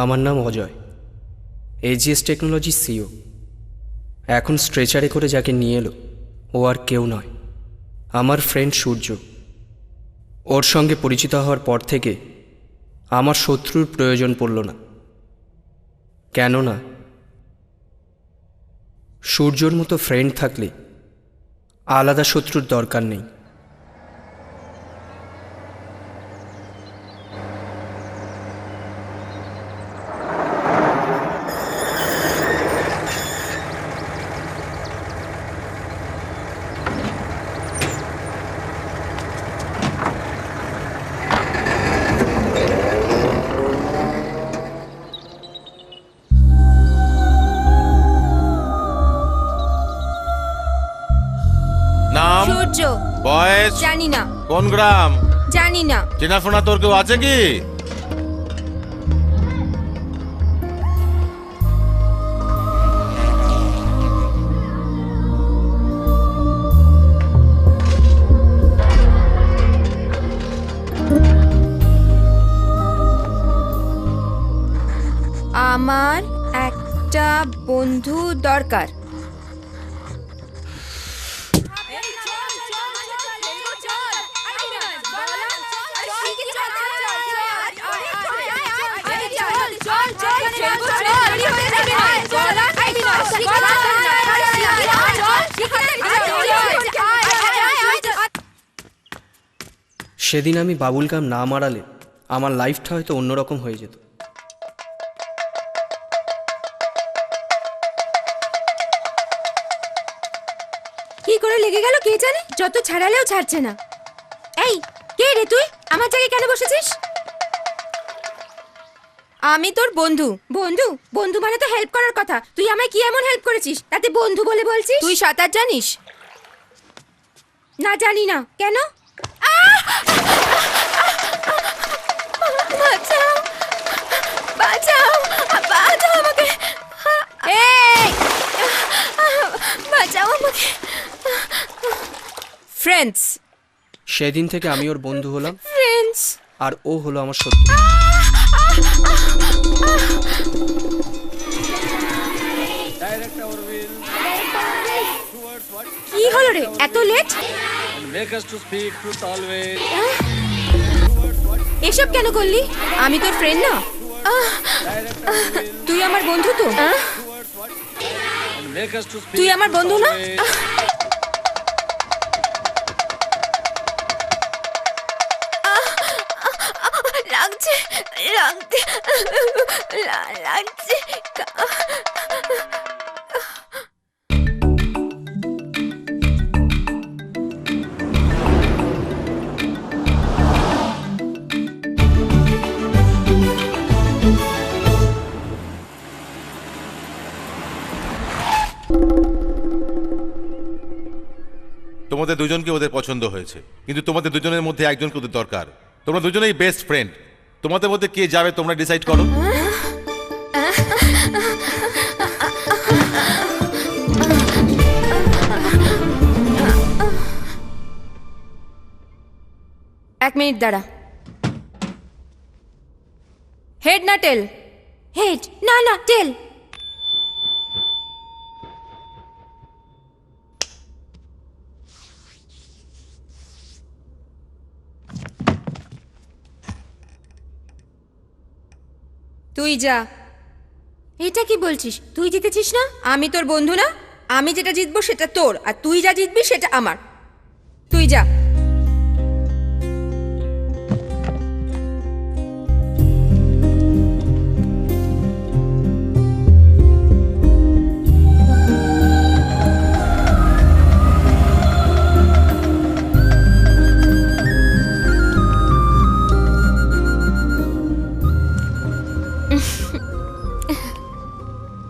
আমার নাম Ajay, AGS technology CO. এখন স্ট্রেচারে করে যাকে নিয়ে এলো ও আর কেউ নয়, আমার ফ্রেন্ড সূর্য। ওর সঙ্গে পরিচিত হওয়ার পর থেকে আমার শত্রুর প্রয়োজন পড়ল না। কেননা সূর্যর মতো ফ্রেন্ড থাকলে আলাদা শত্রুর দরকার নেই। নাম? সূর্য। বয়স? জানি না। কোন গ্রাম? জানি না। চেনাফোনা তোর কেউ আছে কি? আমার একটা বন্ধু দরকার। সেদিন আমি বাবুল গাম না মারালে আমার লাইফটা হয়তো অন্যরকম হয়ে যেত। কি করে লেগে গেল কে জানে, যত ছাড়ালেও ছাড়ছে না। এই কে রে তুই? আমার জায়গায় কেন বসেছিস? আমি তোর বন্ধু। বন্ধু? বন্ধু মানে তো হেল্প করার কথা। তুই আমায় কি এমন হেল্প করেছিস তাতে বন্ধু বলে বলছিস? তুই সাঁতার জানিস? না, জানি না। কেন? বাঁচাও, বাঁচাও, বাঁচাও আমাকে। এই বাঁচাও আমাকে। ফ্রেন্ডস। সেদিন থেকে আমি ওর বন্ধু হলাম ফ্রেন্ডস। আর ও হলো আমার শত্রু। কি হলো রে, এত লেট? এসব কেন করলি? আমি তোর ফ্রেন্ড না? তুই আমার বন্ধু তো? তুই আমার বন্ধু না? লাগছে, লাগছে, লাগছে। তোমাদের দুজনকে ওদের পছন্দ হয়েছে, কিন্তু তোমাদের দুজনের মধ্যে একজনকে ওদের দরকার। তোমরা দুজনেই বেস্ট ফ্রেন্ড। তোমাদের মধ্যে কে যাবে তোমরা ডিসাইড করো। এক মিনিট দাঁড়া। হেড না টেল? হেড। না না, টেল। তুই যা। এটা কি বলছিস? তুই জিতেছিস না? আমি তোর বন্ধু না? আমি যেটা জিতবো সেটা তোর, আর তুই যা জিতবি সেটা আমার। তুই যা।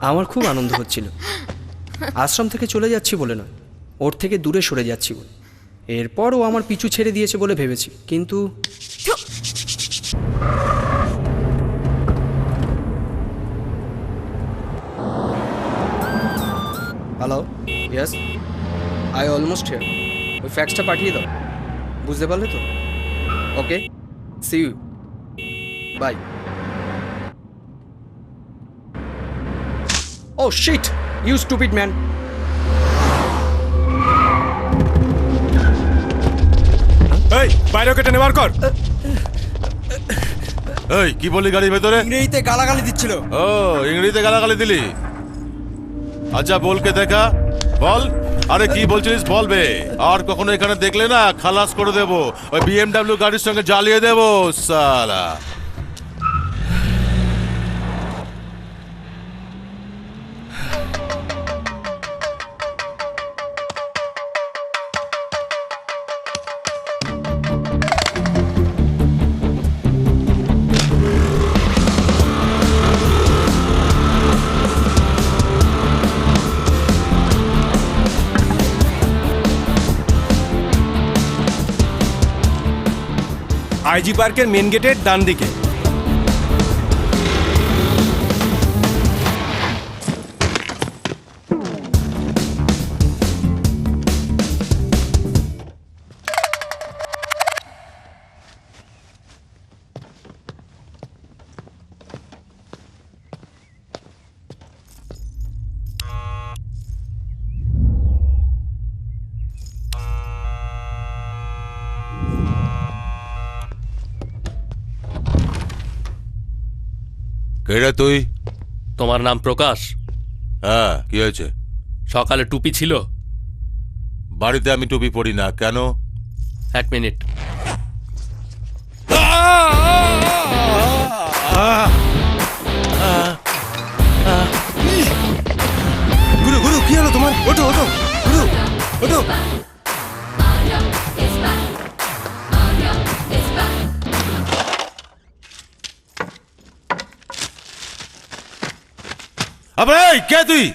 আমার খুব আনন্দ হচ্ছিল। আশ্রম থেকে চলে যাচ্ছি বলে নয়, ওর থেকে দূরে সরে যাচ্ছি বলে। এরপর ও আমার পিছু ছেড়ে দিয়েছে বলে ভেবেছি, কিন্তু hello, yes, I almost here. ওই ফ্যাক্সটা পাঠিয়ে দাও, বুঝতে পারলে তো? Okay, see you, bye. Shit, you stupid man. এই বাইরে কেটে নেবার কর। এই কি বললি গাড়ির ভেতরে? ইংরেজিতে গালাগালি দিচ্ছিল। ও ইংরেজিতে গালাগালি দিলি? আচ্ছা বলকে দেখা, বল। আরে কি বলছিস বলবে। আর কখনো এখানে দেখলে না খালাস করে দেবো, ওই BMW গাড়ির সঙ্গে জ্বালিয়ে দেবো সালা। আইজি পার্কের মেন গেটের ডান দিকে। কে রে তুই? তোমার নাম প্রকাশ? হ্যাঁ, কি হয়েছে? সকালে টুপি ছিল? বাড়িতে আমি টুপি পরি না, কেন? এক মিনিট। গুরু গুরু কি হলো তোমার? ওঠো ওঠো গুরু, ওঠো। আবে এই কে তুই?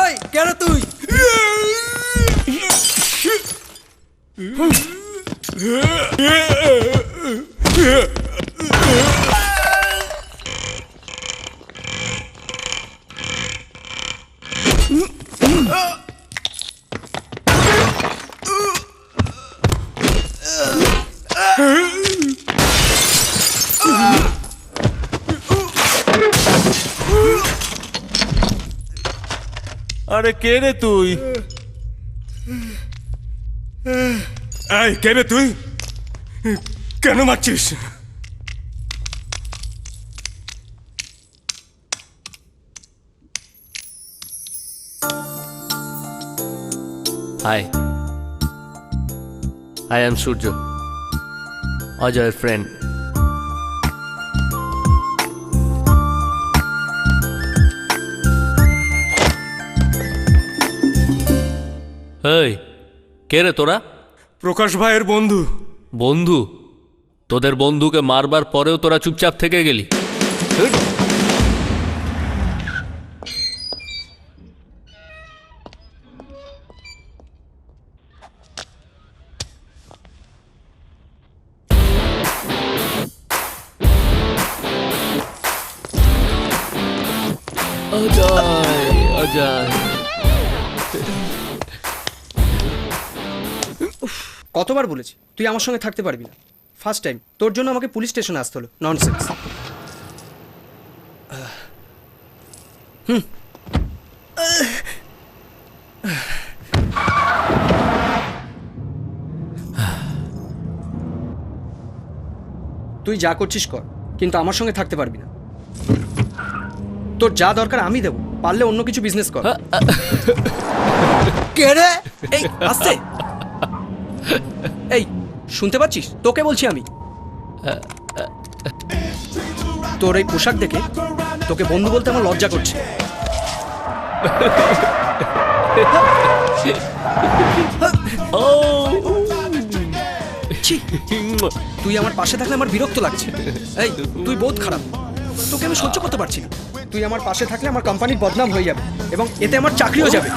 এই কেন তুই? আরে কে রে তুই? এই কেন তুই? কেন মারছিস? হাই, আই এম সূর্য, অজয়ের ফ্রেন্ড। এই কে রে তোরা? প্রকাশ ভাইয়ের বন্ধু। বন্ধু? তোদের বন্ধুকে মারবার পরেও তোরা চুপচাপ থেকে গেলি? হুট। অজয়, অজয়। কতবার বলেছি তুই আমার সঙ্গে থাকতে পারবি না। ফার্স্ট টাইম তোর জন্য আমাকে পুলিশ স্টেশনে আসতে হলো। ননসেন্স। তুই যা করছিস কর, কিন্তু আমার সঙ্গে থাকতে পারবি না। তোর যা দরকার আমি দেবো, পারলে অন্য কিছু বিজনেস কর। কে রে? এই আসছে। এই শুনতে পাচ্ছিস? তোকে বলছি আমি। তোর এই পোশাক দেখে তোকে বন্ধু বলতে আমার লজ্জা করছে। ছি, তুই আমার পাশে থাকলে আমার বিরক্ত লাগছে। এই তুই বহুত খারাপ, তোকে আমি সহ্য করতে পারছি না। তুই আমার পাশে থাকলে আমার কোম্পানির বদনাম হয়ে যাবে এবং এতে আমার চাকরিও যাবে।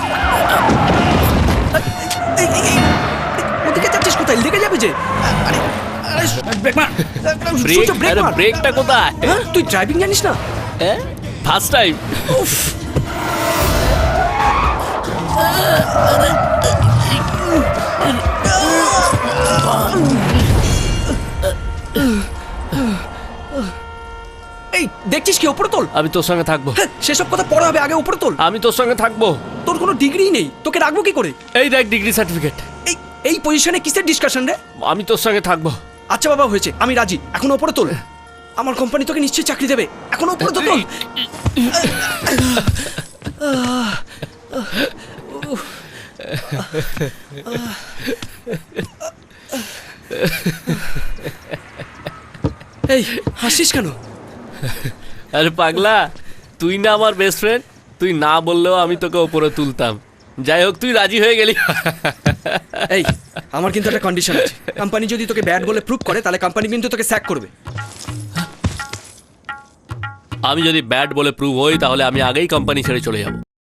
ওদিকে যাচ্ছিস কোথায়? লেগে যাবে যে। ব্রেক মার। সূর্য, ব্রেক মার। ব্রেকটা কোথায়? হ্যাঁ, তুই ড্রাইভিং জানিস না? First time. দেখছিস কি ওপরে তোল। আমি তোর সঙ্গে থাকবো। হ্যাঁ, সেসব কথা পরে হবে, আগে ওপরে তোল। আমি তোর সঙ্গে থাকবো। তোর কোনো ডিগ্রি নেই, তোকে রাখবো কি করে? এই দেখ ডিগ্রি সার্টিফিকেট। এই এই পজিশনে কিসের ডিসকাশন রে? আমি তোর সঙ্গে থাকবো। আচ্ছা বাবা, হয়েছে, আমি রাজি। এখন ওপরে তোল। আমার কোম্পানি তোকে নিশ্চয়ই চাকরি দেবে। এখন ওপরে তো তোল। এই হাসিস কেন? আরে পাগলা, তুই না আমার বেস্ট ফ্রেন্ড? তুই না বললেও আমি তোকে ওপরে তুলতাম। যাই হোক, তুই রাজি হয়ে গেলি। এই আমার কিন্তু একটা কন্ডিশন আছে। কোম্পানি যদি তোকে ব্যাড বলে প্রুভ করে তাহলে কোম্পানি কিন্তু তোকে স্যাক করবে। আমি যদি ব্যাড বলে প্রুভ হই তাহলে আমি আগেই কোম্পানি ছেড়ে চলে যাব।